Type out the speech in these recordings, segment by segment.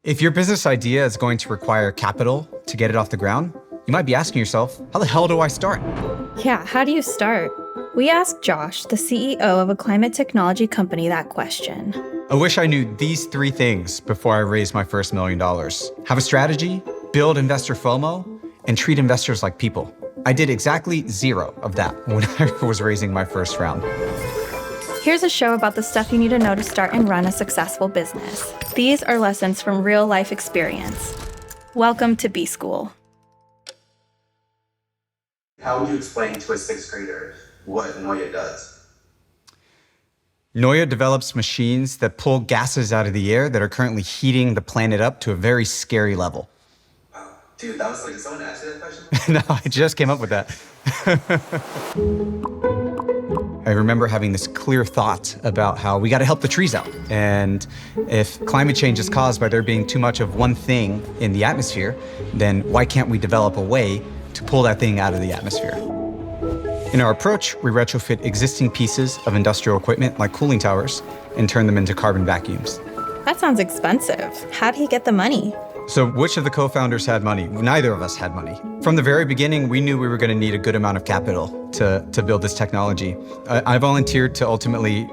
If your business idea is going to require capital to get it off the ground, you might be asking yourself, how the hell do I start? Yeah, how do you start? We asked Josh, the CEO of a climate technology company, that question. I wish I knew these 3 things before I raised my first $1 million. Have a strategy, build investor FOMO, and treat investors like people. I did exactly 0 of that when I was raising my first round. Here's a show about the stuff you need to know to start and run a successful business. These are lessons from real-life experience. Welcome to B School. How would you explain to a 6th grader what Noya does? Noya develops machines that pull gases out of the air that are currently heating the planet up to a very scary level. Wow. Dude, that was like, someone asked you that question? No, I just came up with that. I remember having this clear thought about how we got to help the trees out. And if climate change is caused by there being too much of one thing in the atmosphere, then why can't we develop a way to pull that thing out of the atmosphere? In our approach, we retrofit existing pieces of industrial equipment like cooling towers and turn them into carbon vacuums. That sounds expensive. How'd he get the money? So which of the co-founders had money? Neither of us had money. From the very beginning, we knew we were going to need a good amount of capital to build this technology. I volunteered to ultimately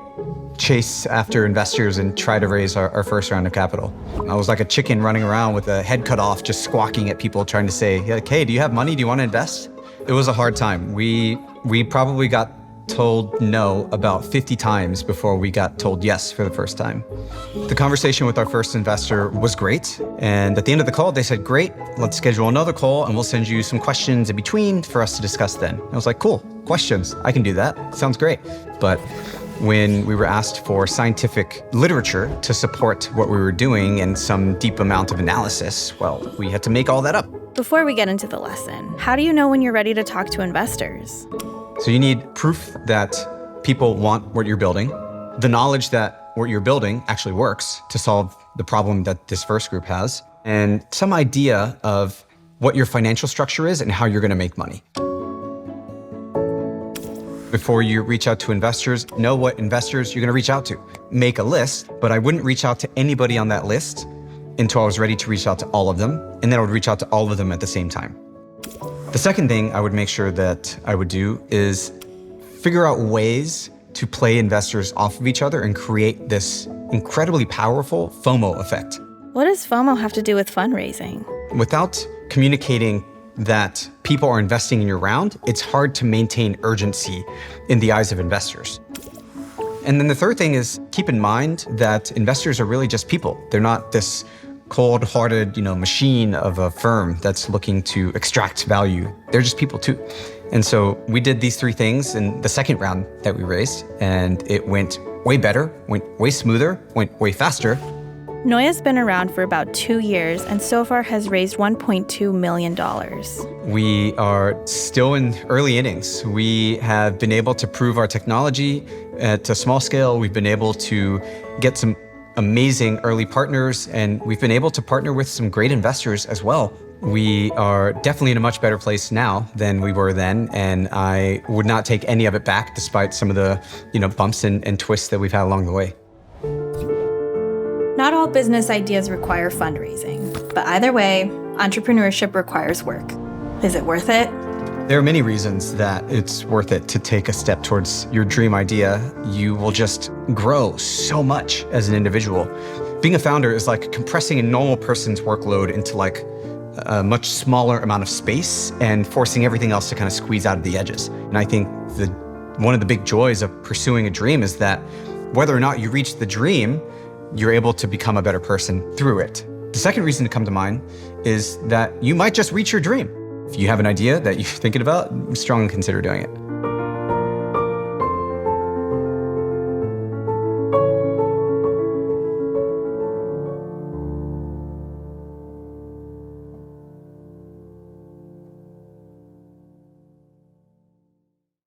chase after investors and try to raise our first round of capital. I was like a chicken running around with a head cut off, just squawking at people trying to say, like, hey, do you have money? Do you want to invest? It was a hard time. We probably got told no about 50 times before we got told yes for the first time. The conversation with our first investor was great. And at the end of the call, they said, great, let's schedule another call and we'll send you some questions in between for us to discuss then. I was like, cool, questions, I can do that. Sounds great. But when we were asked for scientific literature to support what we were doing and some deep amount of analysis, well, we had to make all that up. Before we get into the lesson, how do you know when you're ready to talk to investors? So you need proof that people want what you're building, the knowledge that what you're building actually works to solve the problem that this first group has, and some idea of what your financial structure is and how you're going to make money. Before you reach out to investors, know what investors you're going to reach out to. Make a list, but I wouldn't reach out to anybody on that list until I was ready to reach out to all of them, and then I would reach out to all of them at the same time. The second thing I would make sure that I would do is figure out ways to play investors off of each other and create this incredibly powerful FOMO effect. What does FOMO have to do with fundraising? Without communicating that people are investing in your round, it's hard to maintain urgency in the eyes of investors. And then the third thing is keep in mind that investors are really just people. They're not this cold-hearted, machine of a firm that's looking to extract value. They're just people too. And so we did these 3 things in the second round that we raised, and it went way better, went way smoother, went way faster. Noya's been around for about 2 years and so far has raised $1.2 million. We are still in early innings. We have been able to prove our technology at a small scale. We've been able to get some amazing early partners, and we've been able to partner with some great investors as well. We are definitely in a much better place now than we were then, and I would not take any of it back despite some of the bumps and twists that we've had along the way. Not all business ideas require fundraising, but either way, entrepreneurship requires work. Is it worth it? There are many reasons that it's worth it to take a step towards your dream idea. You will just grow so much as an individual. Being a founder is like compressing a normal person's workload into like a much smaller amount of space and forcing everything else to kind of squeeze out of the edges. And I think one of the big joys of pursuing a dream is that whether or not you reach the dream, you're able to become a better person through it. The second reason to come to mind is that you might just reach your dream. If you have an idea that you're thinking about, strongly consider doing it.